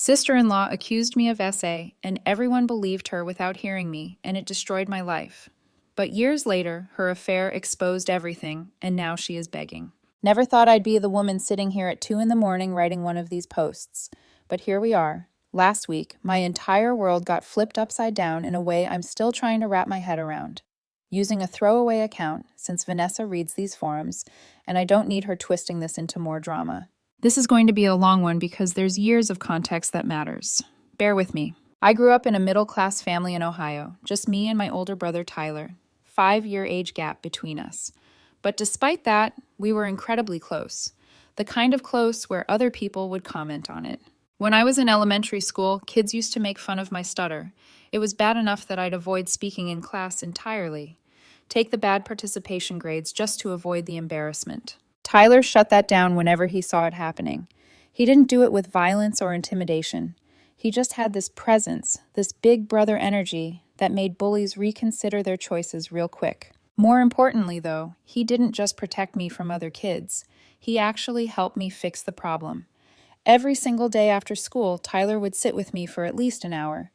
Sister-in-law accused me of SA, and everyone believed her without hearing me, and it destroyed my life. But years later, her affair exposed everything, and now she is begging. Never thought I'd be the woman sitting here at 2 in the morning writing one of these posts. But here we are. Last week, my entire world got flipped upside down in a way I'm still trying to wrap my head around. Using a throwaway account, since Vanessa reads these forums, and I don't need her twisting this into more drama. This is going to be a long one because there's years of context that matters. Bear with me. I grew up in a middle-class family in Ohio, just me and my older brother Tyler. 5-year age gap between us. But despite that, we were incredibly close. The kind of close where other people would comment on it. When I was in elementary school, kids used to make fun of my stutter. It was bad enough that I'd avoid speaking in class entirely. Take the bad participation grades just to avoid the embarrassment. Tyler shut that down whenever he saw it happening. He didn't do it with violence or intimidation. He just had this presence, this big brother energy that made bullies reconsider their choices real quick. More importantly, though, he didn't just protect me from other kids. He actually helped me fix the problem. Every single day after school, Tyler would sit with me for at least an hour.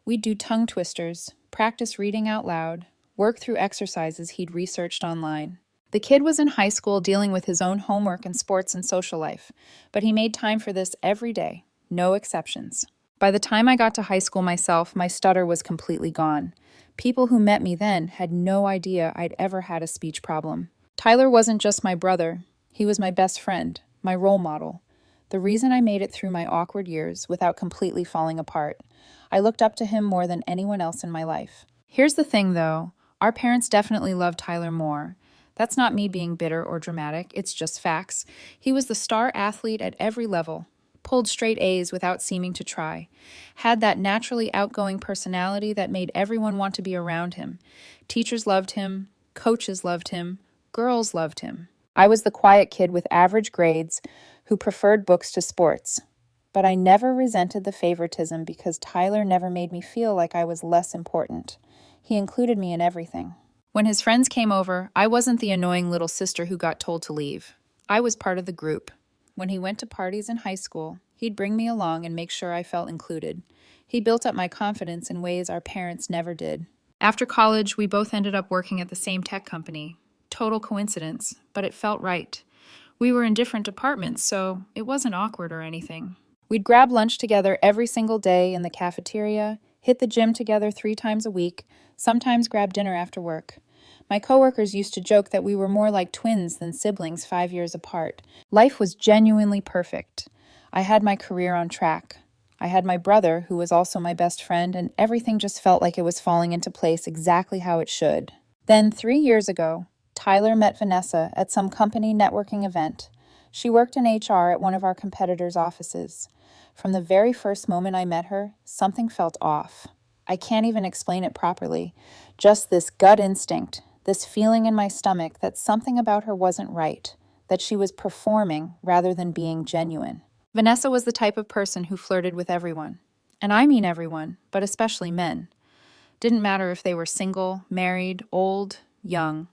We'd do tongue twisters, practice reading out loud, work through exercises he'd researched online. The kid was in high school dealing with his own homework and sports and social life, but he made time for this every day, no exceptions. By the time I got to high school myself, my stutter was completely gone. People who met me then had no idea I'd ever had a speech problem. Tyler wasn't just my brother, he was my best friend, my role model. The reason I made it through my awkward years without completely falling apart. I looked up to him more than anyone else in my life. Here's the thing though, our parents definitely loved Tyler more. That's not me being bitter or dramatic, it's just facts. He was the star athlete at every level, pulled straight A's without seeming to try, had that naturally outgoing personality that made everyone want to be around him. Teachers loved him, coaches loved him, girls loved him. I was the quiet kid with average grades who preferred books to sports. But I never resented the favoritism because Tyler never made me feel like I was less important. He included me in everything. When his friends came over, I wasn't the annoying little sister who got told to leave. I was part of the group. When he went to parties in high school, he'd bring me along and make sure I felt included. He built up my confidence in ways our parents never did. After college, we both ended up working at the same tech company. Total coincidence, but it felt right. We were in different departments, so it wasn't awkward or anything. We'd grab lunch together every single day in the cafeteria, hit the gym together 3 times a week, sometimes grab dinner after work. My coworkers used to joke that we were more like twins than siblings 5 years apart. Life was genuinely perfect. I had my career on track. I had my brother, who was also my best friend, and everything just felt like it was falling into place exactly how it should. Then, 3 years ago, Tyler met Vanessa at some company networking event. She worked in HR at one of our competitors' offices. From the very first moment I met her, something felt off. I can't even explain it properly. Just this gut instinct, this feeling in my stomach that something about her wasn't right, that she was performing rather than being genuine. Vanessa was the type of person who flirted with everyone. And I mean everyone, but especially men. Didn't matter if they were single, married, old, young.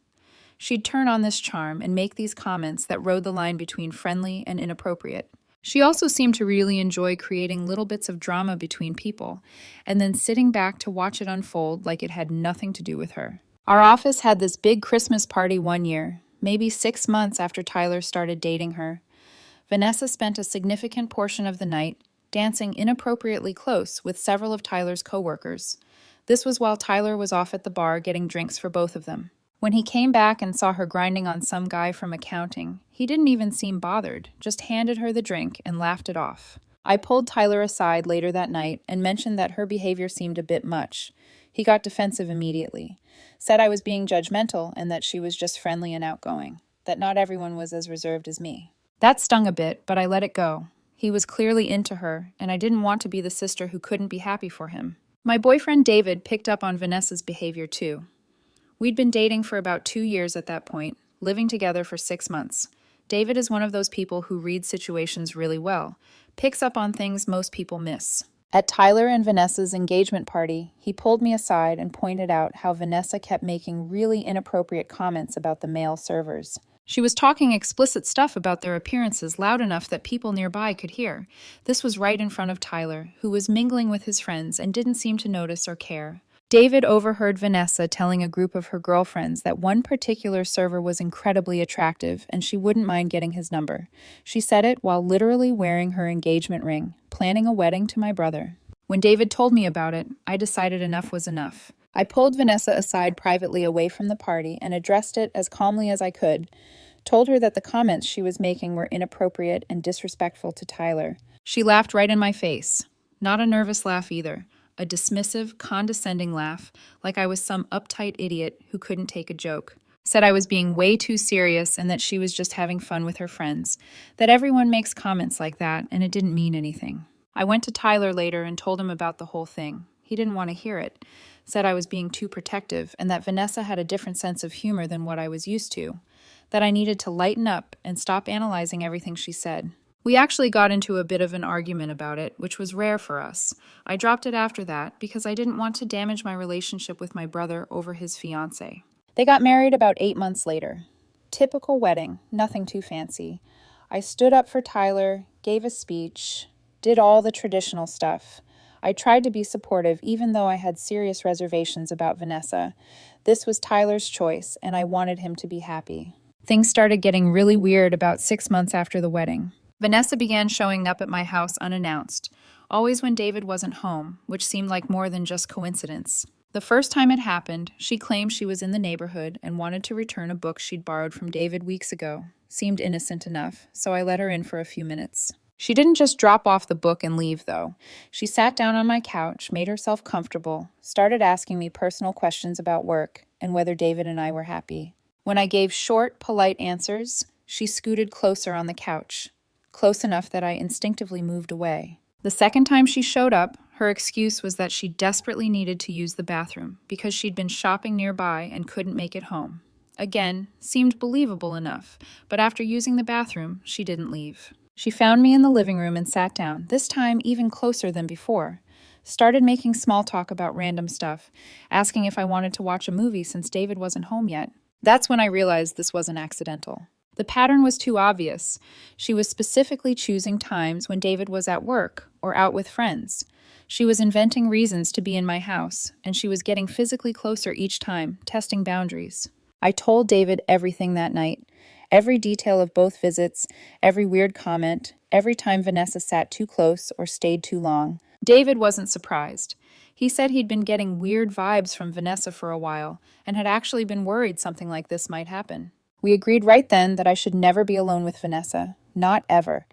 She'd turn on this charm and make these comments that rode the line between friendly and inappropriate. She also seemed to really enjoy creating little bits of drama between people, and then sitting back to watch it unfold like it had nothing to do with her. Our office had this big Christmas party one year, maybe 6 months after Tyler started dating her. Vanessa spent a significant portion of the night dancing inappropriately close with several of Tyler's coworkers. This was while Tyler was off at the bar getting drinks for both of them. When he came back and saw her grinding on some guy from accounting, he didn't even seem bothered, just handed her the drink and laughed it off. I pulled Tyler aside later that night and mentioned that her behavior seemed a bit much. He got defensive immediately, said I was being judgmental and that she was just friendly and outgoing, that not everyone was as reserved as me. That stung a bit, but I let it go. He was clearly into her, and I didn't want to be the sister who couldn't be happy for him. My boyfriend David picked up on Vanessa's behavior too. We'd been dating for about 2 years at that point, living together for 6 months. David is one of those people who reads situations really well, picks up on things most people miss. At Tyler and Vanessa's engagement party, he pulled me aside and pointed out how Vanessa kept making really inappropriate comments about the male servers. She was talking explicit stuff about their appearances loud enough that people nearby could hear. This was right in front of Tyler, who was mingling with his friends and didn't seem to notice or care. David overheard Vanessa telling a group of her girlfriends that one particular server was incredibly attractive and she wouldn't mind getting his number. She said it while literally wearing her engagement ring, planning a wedding to my brother. When David told me about it, I decided enough was enough. I pulled Vanessa aside privately away from the party and addressed it as calmly as I could. Told her that the comments she was making were inappropriate and disrespectful to Tyler. She laughed right in my face. Not a nervous laugh either. A dismissive, condescending laugh, like I was some uptight idiot who couldn't take a joke. Said I was being way too serious and that she was just having fun with her friends. That everyone makes comments like that and it didn't mean anything. I went to Tyler later and told him about the whole thing. He didn't want to hear it. Said I was being too protective and that Vanessa had a different sense of humor than what I was used to. That I needed to lighten up and stop analyzing everything she said. We actually got into a bit of an argument about it, which was rare for us. I dropped it after that because I didn't want to damage my relationship with my brother over his fiancée. They got married about 8 months later. Typical wedding, nothing too fancy. I stood up for Tyler, gave a speech, did all the traditional stuff. I tried to be supportive even though I had serious reservations about Vanessa. This was Tyler's choice, and I wanted him to be happy. Things started getting really weird about 6 months after the wedding. Vanessa began showing up at my house unannounced, always when David wasn't home, which seemed like more than just coincidence. The first time it happened, she claimed she was in the neighborhood and wanted to return a book she'd borrowed from David weeks ago. Seemed innocent enough, so I let her in for a few minutes. She didn't just drop off the book and leave, though. She sat down on my couch, made herself comfortable, started asking me personal questions about work and whether David and I were happy. When I gave short, polite answers, she scooted closer on the couch. Close enough that I instinctively moved away. The second time she showed up, her excuse was that she desperately needed to use the bathroom because she'd been shopping nearby and couldn't make it home. Again, seemed believable enough, but after using the bathroom, she didn't leave. She found me in the living room and sat down, this time even closer than before. Started making small talk about random stuff, asking if I wanted to watch a movie since David wasn't home yet. That's when I realized this wasn't accidental. The pattern was too obvious. She was specifically choosing times when David was at work or out with friends. She was inventing reasons to be in my house, and she was getting physically closer each time, testing boundaries. I told David everything that night. Every detail of both visits, every weird comment, every time Vanessa sat too close or stayed too long. David wasn't surprised. He said he'd been getting weird vibes from Vanessa for a while and had actually been worried something like this might happen. We agreed right then that I should never be alone with Vanessa. Not ever.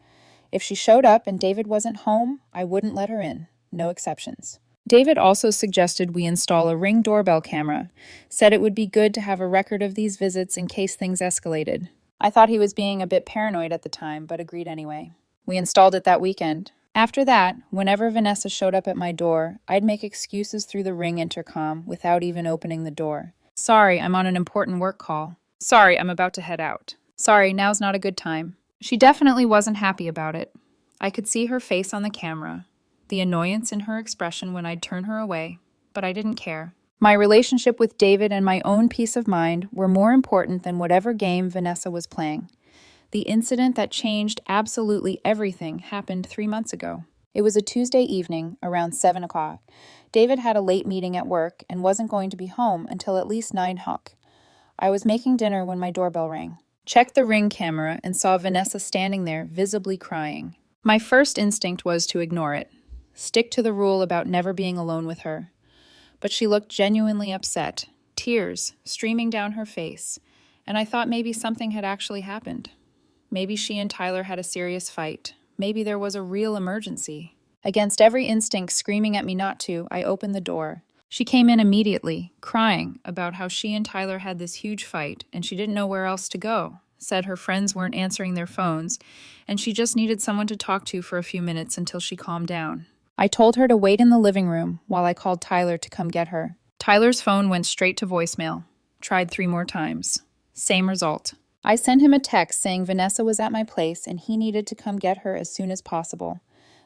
If she showed up and David wasn't home, I wouldn't let her in. No exceptions. David also suggested we install a Ring doorbell camera. Said it would be good to have a record of these visits in case things escalated. I thought he was being a bit paranoid at the time, but agreed anyway. We installed it that weekend. After that, whenever Vanessa showed up at my door, I'd make excuses through the Ring intercom without even opening the door. Sorry, I'm on an important work call. Sorry, I'm about to head out. Sorry, now's not a good time. She definitely wasn't happy about it. I could see her face on the camera, the annoyance in her expression when I'd turn her away, but I didn't care. My relationship with David and my own peace of mind were more important than whatever game Vanessa was playing. The incident that changed absolutely everything happened 3 months ago. It was a Tuesday evening, around 7 o'clock. David had a late meeting at work and wasn't going to be home until at least 9 o'clock. I was making dinner when my doorbell rang. Checked the Ring camera and saw Vanessa standing there, visibly crying. My first instinct was to ignore it. Stick to the rule about never being alone with her. But she looked genuinely upset, tears streaming down her face, and I thought maybe something had actually happened. Maybe she and Tyler had a serious fight. Maybe there was a real emergency. Against every instinct screaming at me not to, I opened the door. She came in immediately, crying about how she and Tyler had this huge fight and she didn't know where else to go. Said her friends weren't answering their phones and she just needed someone to talk to for a few minutes until she calmed down. I told her to wait in the living room while I called Tyler to come get her. Tyler's phone went straight to voicemail. Tried 3 more times. Same result. I sent him a text saying Vanessa was at my place and he needed to come get her as soon as possible.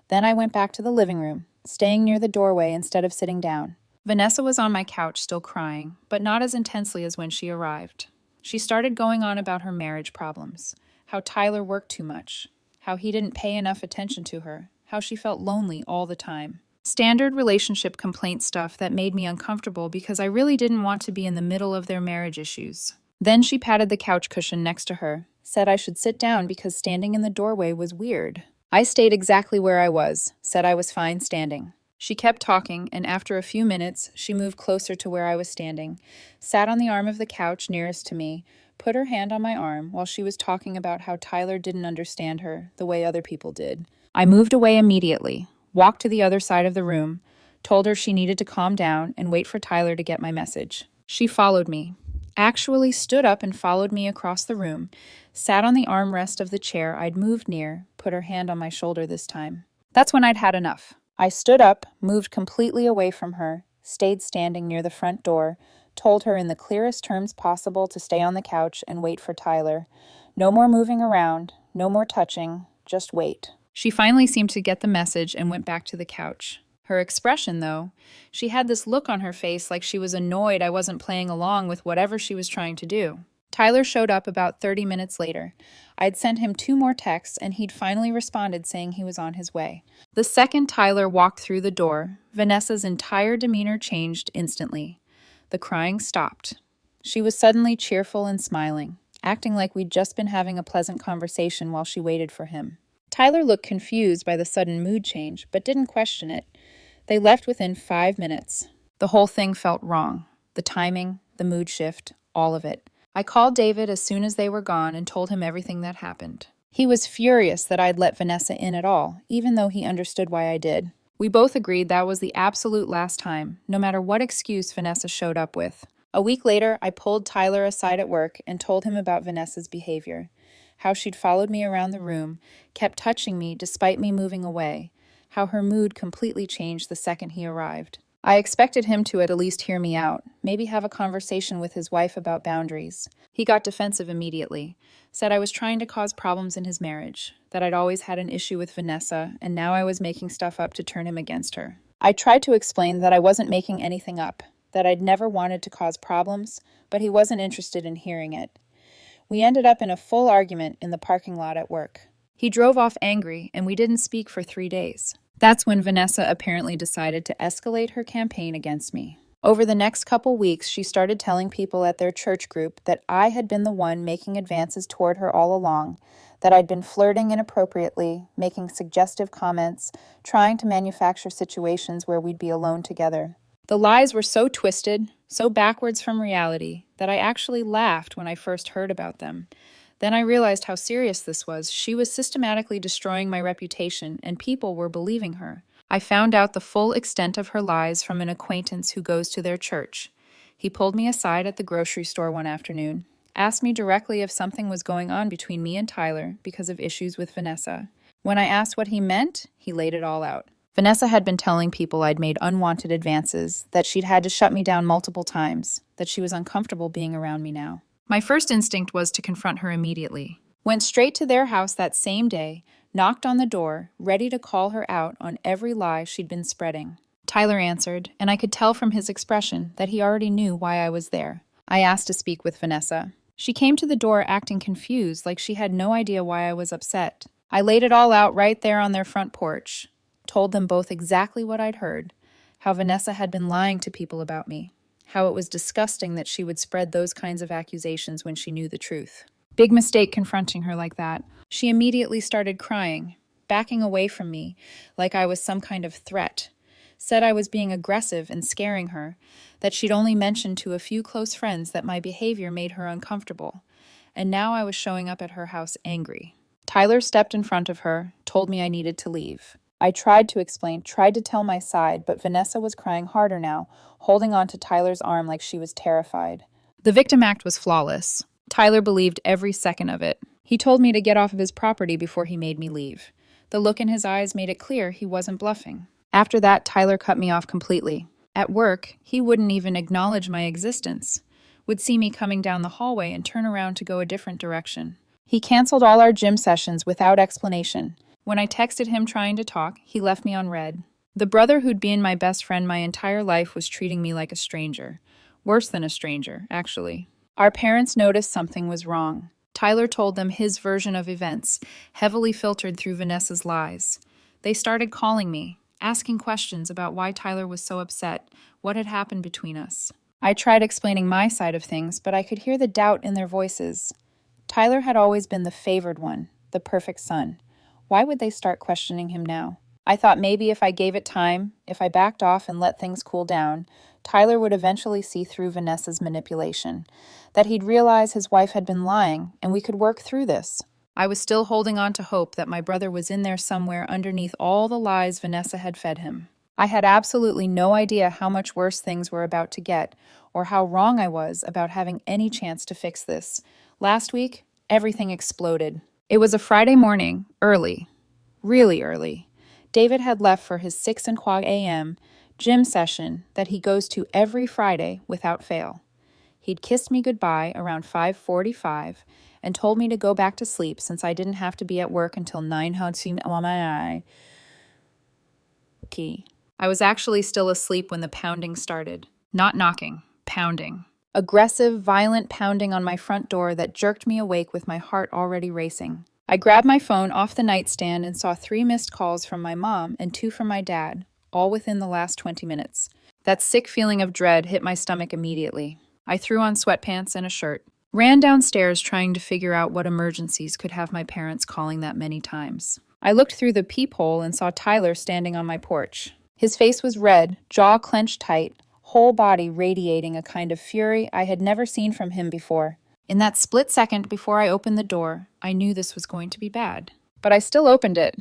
Then I went back to the living room, staying near the doorway instead of sitting down. Vanessa was on my couch still crying, but not as intensely as when she arrived. She started going on about her marriage problems, how Tyler worked too much, how he didn't pay enough attention to her, how she felt lonely all the time. Standard relationship complaint stuff that made me uncomfortable because I really didn't want to be in the middle of their marriage issues. Then she patted the couch cushion next to her, said I should sit down because standing in the doorway was weird. I stayed exactly where I was, said I was fine standing. She kept talking, and after a few minutes, she moved closer to where I was standing, sat on the arm of the couch nearest to me, put her hand on my arm while she was talking about how Tyler didn't understand her the way other people did. I moved away immediately, walked to the other side of the room, told her she needed to calm down and wait for Tyler to get my message. She followed me, actually stood up and followed me across the room, sat on the armrest of the chair I'd moved near, put her hand on my shoulder this time. That's when I'd had enough. I stood up, moved completely away from her, stayed standing near the front door, told her in the clearest terms possible to stay on the couch and wait for Tyler. No more moving around, no more touching, just wait. She finally seemed to get the message and went back to the couch. Her expression, though, she had this look on her face like she was annoyed I wasn't playing along with whatever she was trying to do. Tyler showed up about 30 minutes later. I'd sent him 2 more texts, and he'd finally responded saying he was on his way. The second Tyler walked through the door, Vanessa's entire demeanor changed instantly. The crying stopped. She was suddenly cheerful and smiling, acting like we'd just been having a pleasant conversation while she waited for him. Tyler looked confused by the sudden mood change, but didn't question it. They left within 5 minutes. The whole thing felt wrong. The timing, the mood shift, all of it. I called David as soon as they were gone and told him everything that happened. He was furious that I'd let Vanessa in at all, even though he understood why I did. We both agreed that was the absolute last time, no matter what excuse Vanessa showed up with. A week later, I pulled Tyler aside at work and told him about Vanessa's behavior. How she'd followed me around the room, kept touching me despite me moving away, how her mood completely changed the second he arrived. I expected him to at least hear me out, maybe have a conversation with his wife about boundaries. He got defensive immediately, said I was trying to cause problems in his marriage, that I'd always had an issue with Vanessa, and now I was making stuff up to turn him against her. I tried to explain that I wasn't making anything up, that I'd never wanted to cause problems, but he wasn't interested in hearing it. We ended up in a full argument in the parking lot at work. He drove off angry, and we didn't speak for 3 days. That's when Vanessa apparently decided to escalate her campaign against me. Over the next couple weeks, she started telling people at their church group that I had been the one making advances toward her all along, that I'd been flirting inappropriately, making suggestive comments, trying to manufacture situations where we'd be alone together. The lies were so twisted, so backwards from reality, that I actually laughed when I first heard about them. Then I realized how serious this was. She was systematically destroying my reputation, and people were believing her. I found out the full extent of her lies from an acquaintance who goes to their church. He pulled me aside at the grocery store one afternoon, asked me directly if something was going on between me and Tyler because of issues with Vanessa. When I asked what he meant, he laid it all out. Vanessa had been telling people I'd made unwanted advances, that she'd had to shut me down multiple times, that she was uncomfortable being around me now. My first instinct was to confront her immediately. Went straight to their house that same day, knocked on the door, ready to call her out on every lie she'd been spreading. Tyler answered, and I could tell from his expression that he already knew why I was there. I asked to speak with Vanessa. She came to the door acting confused, like she had no idea why I was upset. I laid it all out right there on their front porch, told them both exactly what I'd heard, how Vanessa had been lying to people about me, how it was disgusting that she would spread those kinds of accusations when she knew the truth. Big mistake confronting her like that. She immediately started crying, backing away from me like I was some kind of threat. Said I was being aggressive and scaring her, that she'd only mentioned to a few close friends that my behavior made her uncomfortable, and now I was showing up at her house angry. Tyler stepped in front of her, told me I needed to leave. I tried to explain, tried to tell my side, but Vanessa was crying harder now, holding on to Tyler's arm like she was terrified. The victim act was flawless. Tyler believed every second of it. He told me to get off of his property before he made me leave. The look in his eyes made it clear he wasn't bluffing. After that, Tyler cut me off completely. At work, he wouldn't even acknowledge my existence. Would see me coming down the hallway and turn around to go a different direction. He canceled all our gym sessions without explanation. When I texted him trying to talk, he left me on red. The brother who'd been my best friend my entire life was treating me like a stranger. Worse than a stranger, actually. Our parents noticed something was wrong. Tyler told them his version of events, heavily filtered through Vanessa's lies. They started calling me, asking questions about why Tyler was so upset, what had happened between us. I tried explaining my side of things, but I could hear the doubt in their voices. Tyler had always been the favored one, the perfect son. Why would they start questioning him now? I thought maybe if I gave it time, if I backed off and let things cool down, Tyler would eventually see through Vanessa's manipulation, that he'd realize his wife had been lying, and we could work through this. I was still holding on to hope that my brother was in there somewhere underneath all the lies Vanessa had fed him. I had absolutely no idea how much worse things were about to get, or how wrong I was about having any chance to fix this. Last week, everything exploded. It was a Friday morning, early, really early. David had left for his 6:15 a.m. gym session that he goes to every Friday without fail. He'd kissed me goodbye around 5:45 and told me to go back to sleep since I didn't have to be at work until 9. I was actually still asleep when the pounding started. Not knocking, pounding. Aggressive, violent pounding on my front door that jerked me awake with my heart already racing. I grabbed my phone off the nightstand and saw 3 missed calls from my mom and 2 from my dad, all within the last 20 minutes. That sick feeling of dread hit my stomach immediately. I threw on sweatpants and a shirt. Ran downstairs trying to figure out what emergencies could have my parents calling that many times. I looked through the peephole and saw Tyler standing on my porch. His face was red, jaw clenched tight, whole body radiating a kind of fury I had never seen from him before. In that split second before I opened the door, I knew this was going to be bad. But I still opened it,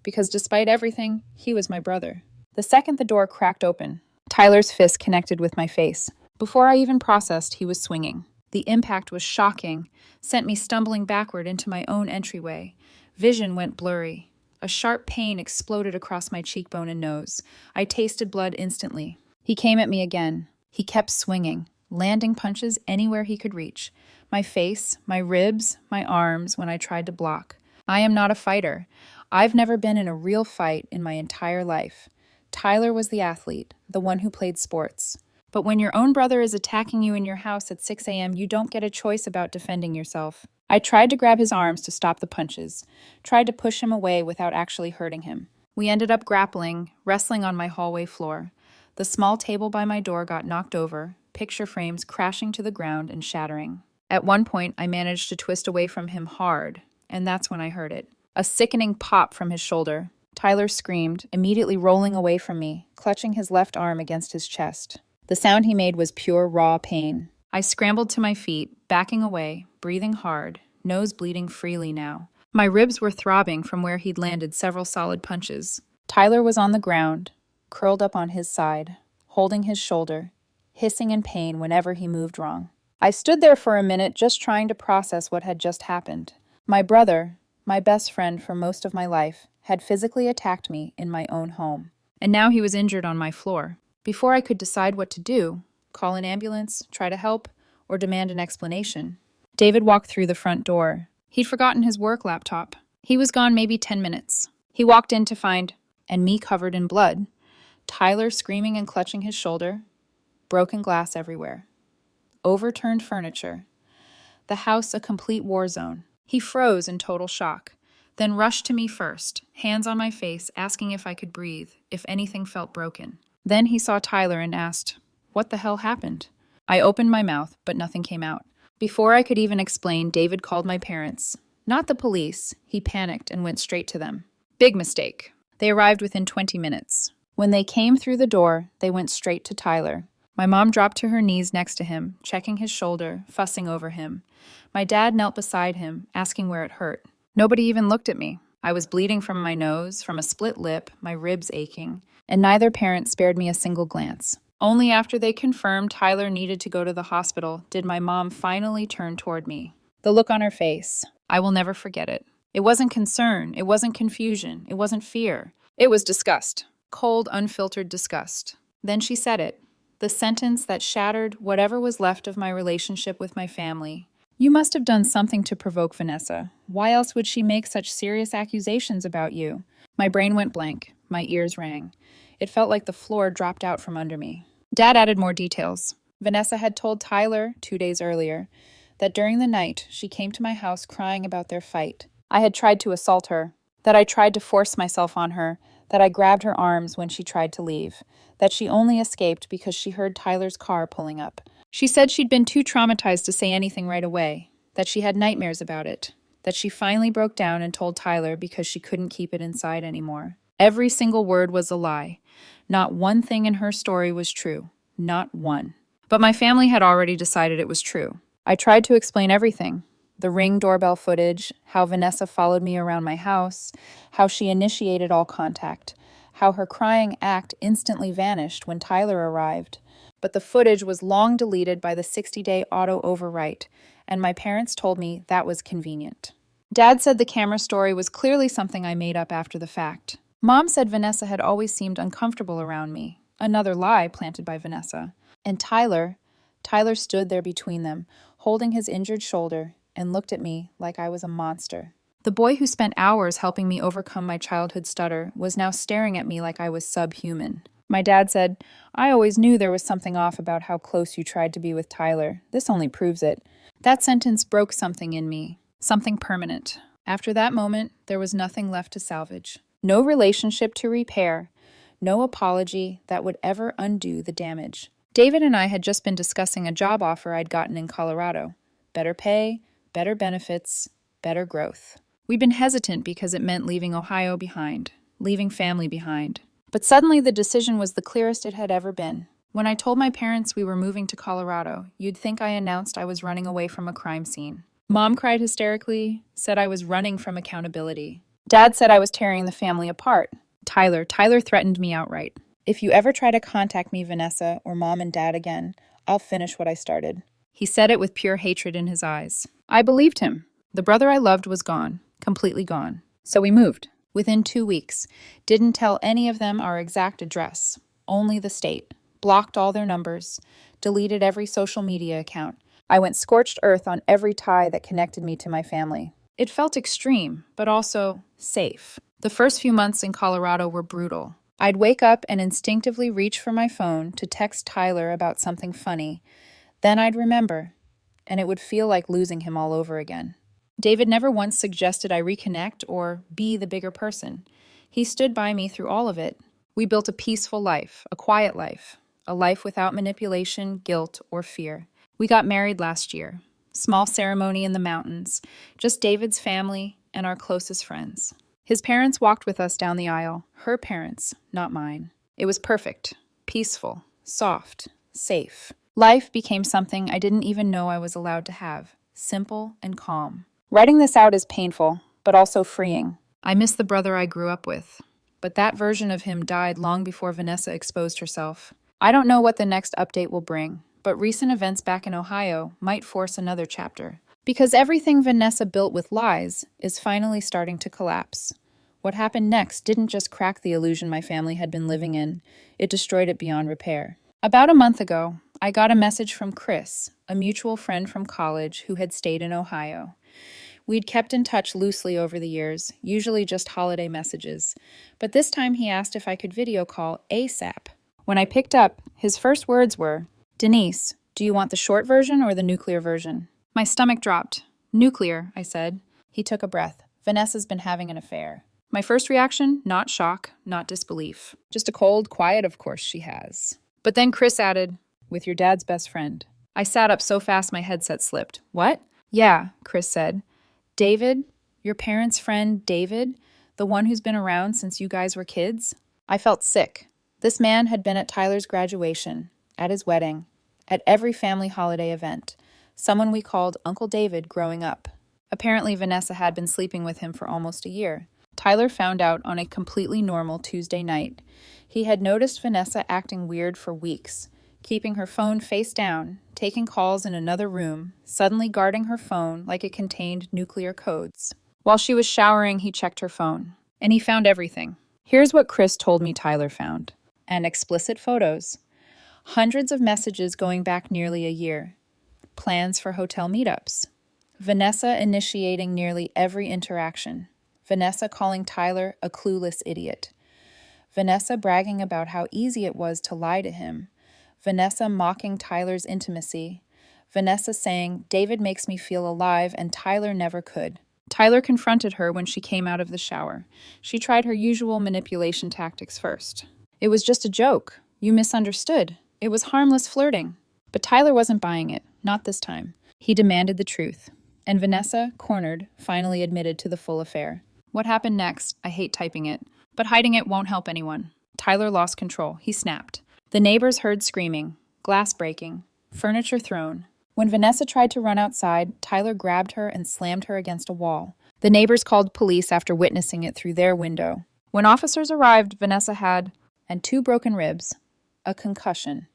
because despite everything, he was my brother. The second the door cracked open, Tyler's fist connected with my face. Before I even processed, he was swinging. The impact was shocking, sent me stumbling backward into my own entryway. Vision went blurry. A sharp pain exploded across my cheekbone and nose. I tasted blood instantly. He came at me again. He kept swinging, landing punches anywhere he could reach. My face, my ribs, my arms when I tried to block. I am not a fighter. I've never been in a real fight in my entire life. Tyler was the athlete, the one who played sports. But when your own brother is attacking you in your house at 6 a.m., you don't get a choice about defending yourself. I tried to grab his arms to stop the punches, tried to push him away without actually hurting him. We ended up grappling, wrestling on my hallway floor. The small table by my door got knocked over, picture frames crashing to the ground and shattering. At one point, I managed to twist away from him hard, and that's when I heard it. A sickening pop from his shoulder. Tyler screamed, immediately rolling away from me, clutching his left arm against his chest. The sound he made was pure, raw pain. I scrambled to my feet, backing away, breathing hard, nose bleeding freely now. My ribs were throbbing from where he'd landed several solid punches. Tyler was on the ground, curled up on his side, holding his shoulder, hissing in pain whenever he moved wrong. I stood there for a minute just trying to process what had just happened. My brother, my best friend for most of my life, had physically attacked me in my own home. And now he was injured on my floor. Before I could decide what to do, call an ambulance, try to help, or demand an explanation, David walked through the front door. He'd forgotten his work laptop. He was gone maybe 10 minutes. He walked in to find, and me covered in blood, Tyler screaming and clutching his shoulder, broken glass everywhere, overturned furniture, the house a complete war zone. He froze in total shock, then rushed to me first, hands on my face, asking if I could breathe, if anything felt broken. Then he saw Tyler and asked, "What the hell happened?" I opened my mouth, but nothing came out. Before I could even explain, David called my parents. Not the police. He panicked and went straight to them. Big mistake. They arrived within 20 minutes. When they came through the door, they went straight to Tyler. My mom dropped to her knees next to him, checking his shoulder, fussing over him. My dad knelt beside him, asking where it hurt. Nobody even looked at me. I was bleeding from my nose, from a split lip, my ribs aching, and neither parent spared me a single glance. Only after they confirmed Tyler needed to go to the hospital did my mom finally turn toward me. The look on her face, I will never forget it. It wasn't concern, it wasn't confusion, it wasn't fear. It was disgust. Cold, unfiltered disgust. Then she said it. The sentence that shattered whatever was left of my relationship with my family. "You must have done something to provoke Vanessa. Why else would she make such serious accusations about you?" My brain went blank. My ears rang. It felt like the floor dropped out from under me. Dad added more details. Vanessa had told Tyler 2 days earlier that during the night she came to my house crying about their fight. I had tried to assault her, that I tried to force myself on her, that I grabbed her arms when she tried to leave, that she only escaped because she heard Tyler's car pulling up. She said she'd been too traumatized to say anything right away, that she had nightmares about it, that she finally broke down and told Tyler because she couldn't keep it inside anymore. Every single word was a lie. Not one thing in her story was true. Not one. But my family had already decided it was true. I tried to explain everything. The Ring doorbell footage, how Vanessa followed me around my house, how she initiated all contact, how her crying act instantly vanished when Tyler arrived. But the footage was long deleted by the 60-day auto overwrite, and my parents told me that was convenient. Dad said the camera story was clearly something I made up after the fact. Mom said Vanessa had always seemed uncomfortable around me, another lie planted by Vanessa. And Tyler stood there between them, holding his injured shoulder, and looked at me like I was a monster. The boy who spent hours helping me overcome my childhood stutter was now staring at me like I was subhuman. My dad said, "I always knew there was something off about how close you tried to be with Tyler. This only proves it." That sentence broke something in me, something permanent. After that moment, there was nothing left to salvage. No relationship to repair, no apology that would ever undo the damage. David and I had just been discussing a job offer I'd gotten in Colorado. Better pay, better benefits, better growth. We'd been hesitant because it meant leaving Ohio behind, leaving family behind. But suddenly the decision was the clearest it had ever been. When I told my parents we were moving to Colorado, you'd think I announced I was running away from a crime scene. Mom cried hysterically, said I was running from accountability. Dad said I was tearing the family apart. Tyler threatened me outright. "If you ever try to contact me, Vanessa, or Mom and Dad again, I'll finish what I started." He said it with pure hatred in his eyes. I believed him. The brother I loved was gone, completely gone. So we moved. Within 2 weeks. Didn't tell any of them our exact address, only the state. Blocked all their numbers. Deleted every social media account. I went scorched earth on every tie that connected me to my family. It felt extreme, but also safe. The first few months in Colorado were brutal. I'd wake up and instinctively reach for my phone to text Tyler about something funny. Then I'd remember, and it would feel like losing him all over again. David never once suggested I reconnect or be the bigger person. He stood by me through all of it. We built a peaceful life, a quiet life, a life without manipulation, guilt, or fear. We got married last year. Small ceremony in the mountains, just David's family and our closest friends. His parents walked with us down the aisle, her parents, not mine. It was perfect, peaceful, soft, safe. Life became something I didn't even know I was allowed to have, simple and calm. Writing this out is painful, but also freeing. I miss the brother I grew up with, but that version of him died long before Vanessa exposed herself. I don't know what the next update will bring, but recent events back in Ohio might force another chapter. Because everything Vanessa built with lies is finally starting to collapse. What happened next didn't just crack the illusion my family had been living in, it destroyed it beyond repair. About a month ago, I got a message from Chris, a mutual friend from college who had stayed in Ohio. We'd kept in touch loosely over the years, usually just holiday messages, but this time he asked if I could video call ASAP. When I picked up, his first words were, "Denise, do you want the short version or the nuclear version?" My stomach dropped. "Nuclear," I said. He took a breath. "Vanessa's been having an affair." My first reaction, not shock, not disbelief. Just a cold, quiet, "Of course she has." But then Chris added, "With your dad's best friend." I sat up so fast my headset slipped. "What?" "Yeah," Chris said. "David? Your parents' friend David? The one who's been around since you guys were kids?" I felt sick. This man had been at Tyler's graduation, at his wedding, at every family holiday event. Someone we called Uncle David growing up. Apparently Vanessa had been sleeping with him for almost a year. Tyler found out on a completely normal Tuesday night. He had noticed Vanessa acting weird for weeks, keeping her phone face down, taking calls in another room, suddenly guarding her phone like it contained nuclear codes. While she was showering, he checked her phone, and he found everything. Here's what Chris told me Tyler found. And explicit photos. Hundreds of messages going back nearly a year. Plans for hotel meetups. Vanessa initiating nearly every interaction. Vanessa calling Tyler a clueless idiot. Vanessa bragging about how easy it was to lie to him. Vanessa mocking Tyler's intimacy. Vanessa saying, David makes me feel alive and Tyler never could. Tyler confronted her when she came out of the shower. She tried her usual manipulation tactics first. It was just a joke. You misunderstood. It was harmless flirting. But Tyler wasn't buying it, not this time. He demanded the truth. And Vanessa, cornered, finally admitted to the full affair. What happened next? I hate typing it. But hiding it won't help anyone. Tyler lost control. He snapped. The neighbors heard screaming, glass breaking, furniture thrown. When Vanessa tried to run outside, Tyler grabbed her and slammed her against a wall. The neighbors called police after witnessing it through their window. When officers arrived, Vanessa had, and 2 broken ribs, a concussion,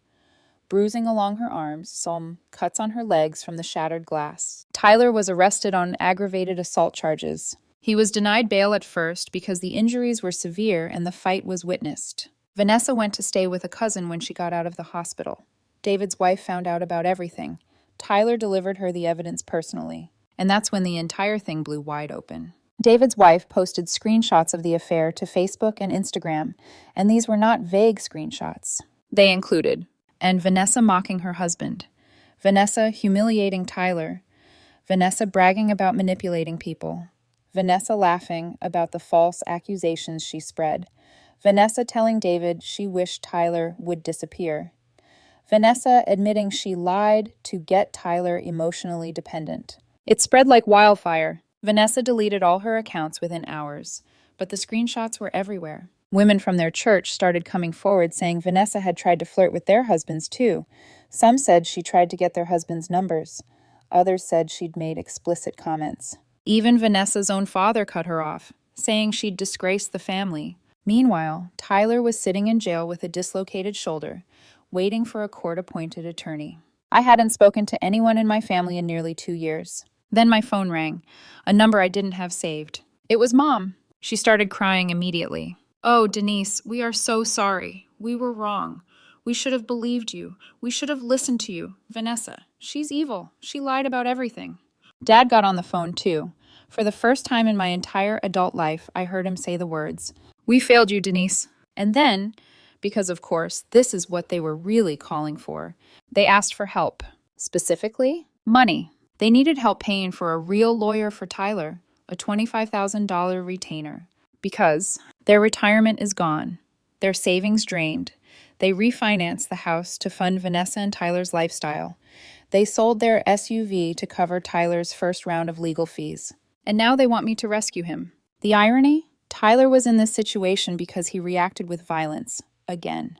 bruising along her arms, some cuts on her legs from the shattered glass. Tyler was arrested on aggravated assault charges. He was denied bail at first because the injuries were severe and the fight was witnessed. Vanessa went to stay with a cousin when she got out of the hospital. David's wife found out about everything. Tyler delivered her the evidence personally, and that's when the entire thing blew wide open. David's wife posted screenshots of the affair to Facebook and Instagram, and these were not vague screenshots. They included, and Vanessa mocking her husband, Vanessa humiliating Tyler, Vanessa bragging about manipulating people, Vanessa laughing about the false accusations she spread, Vanessa telling David she wished Tyler would disappear, Vanessa admitting she lied to get Tyler emotionally dependent. It spread like wildfire. Vanessa deleted all her accounts within hours, but the screenshots were everywhere. Women from their church started coming forward saying Vanessa had tried to flirt with their husbands too. Some said she tried to get their husbands' numbers. Others said she'd made explicit comments. Even Vanessa's own father cut her off, saying she'd disgraced the family. Meanwhile, Tyler was sitting in jail with a dislocated shoulder, waiting for a court-appointed attorney. I hadn't spoken to anyone in my family in nearly 2 years. Then my phone rang, a number I didn't have saved. It was Mom. She started crying immediately. Oh, Denise, we are so sorry. We were wrong. We should have believed you. We should have listened to you. Vanessa, she's evil. She lied about everything. Dad got on the phone too. For the first time in my entire adult life, I heard him say the words, "We failed you, Denise." And then, because of course, this is what they were really calling for, they asked for help. Specifically, money. They needed help paying for a real lawyer for Tyler, a $25,000 retainer. Because their retirement is gone, their savings drained. They refinanced the house to fund Vanessa and Tyler's lifestyle. They sold their SUV to cover Tyler's first round of legal fees. And now they want me to rescue him. The irony? Tyler was in this situation because he reacted with violence. Again.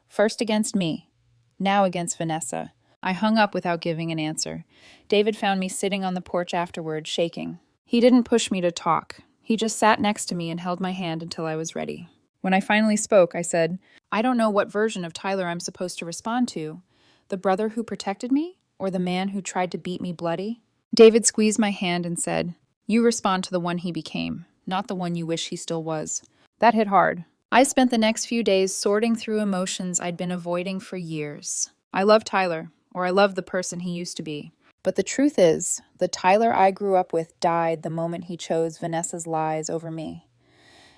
First against me, now against Vanessa. I hung up without giving an answer. David found me sitting on the porch afterward, shaking. He didn't push me to talk. He just sat next to me and held my hand until I was ready. When I finally spoke, I said, I don't know what version of Tyler I'm supposed to respond to. The brother who protected me, or the man who tried to beat me bloody? David squeezed my hand and said, You respond to the one he became, not the one you wish he still was. That hit hard. I spent the next few days sorting through emotions I'd been avoiding for years. I love Tyler, or I love the person he used to be. But the truth is, the Tyler I grew up with died the moment he chose Vanessa's lies over me.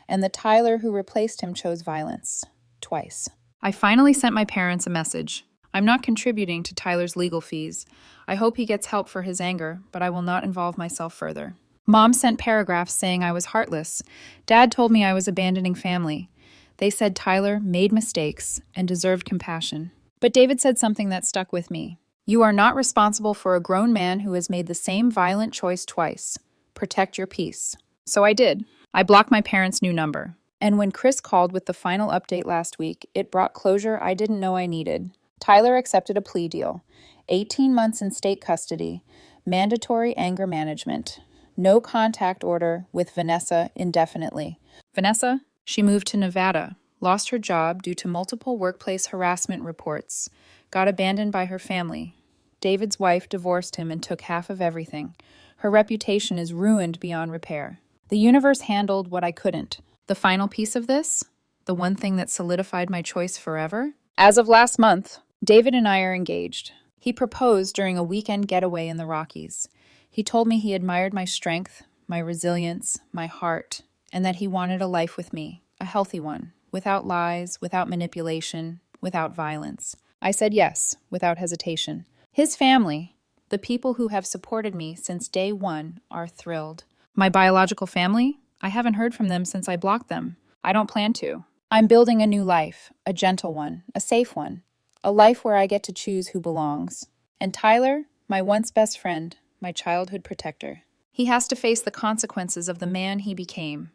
And the Tyler who replaced him chose violence. Twice. I finally sent my parents a message. I'm not contributing to Tyler's legal fees. I hope he gets help for his anger, but I will not involve myself further. Mom sent paragraphs saying I was heartless. Dad told me I was abandoning family. They said Tyler made mistakes and deserved compassion. But David said something that stuck with me. You are not responsible for a grown man who has made the same violent choice twice. Protect your peace. So I did. I blocked my parents' new number. And when Chris called with the final update last week, it brought closure I didn't know I needed. Tyler accepted a plea deal. 18 months in state custody. Mandatory anger management. No contact order with Vanessa indefinitely. Vanessa? She moved to Nevada, lost her job due to multiple workplace harassment reports, got abandoned by her family. David's wife divorced him and took half of everything. Her reputation is ruined beyond repair. The universe handled what I couldn't. The final piece of this? The one thing that solidified my choice forever? As of last month, David and I are engaged. He proposed during a weekend getaway in the Rockies. He told me he admired my strength, my resilience, my heart, and that he wanted a life with me, a healthy one, without lies, without manipulation, without violence. I said yes, without hesitation. His family, the people who have supported me since day one, are thrilled. My biological family? I haven't heard from them since I blocked them. I don't plan to. I'm building a new life, a gentle one, a safe one, a life where I get to choose who belongs. And Tyler, my once best friend, my childhood protector. He has to face the consequences of the man he became.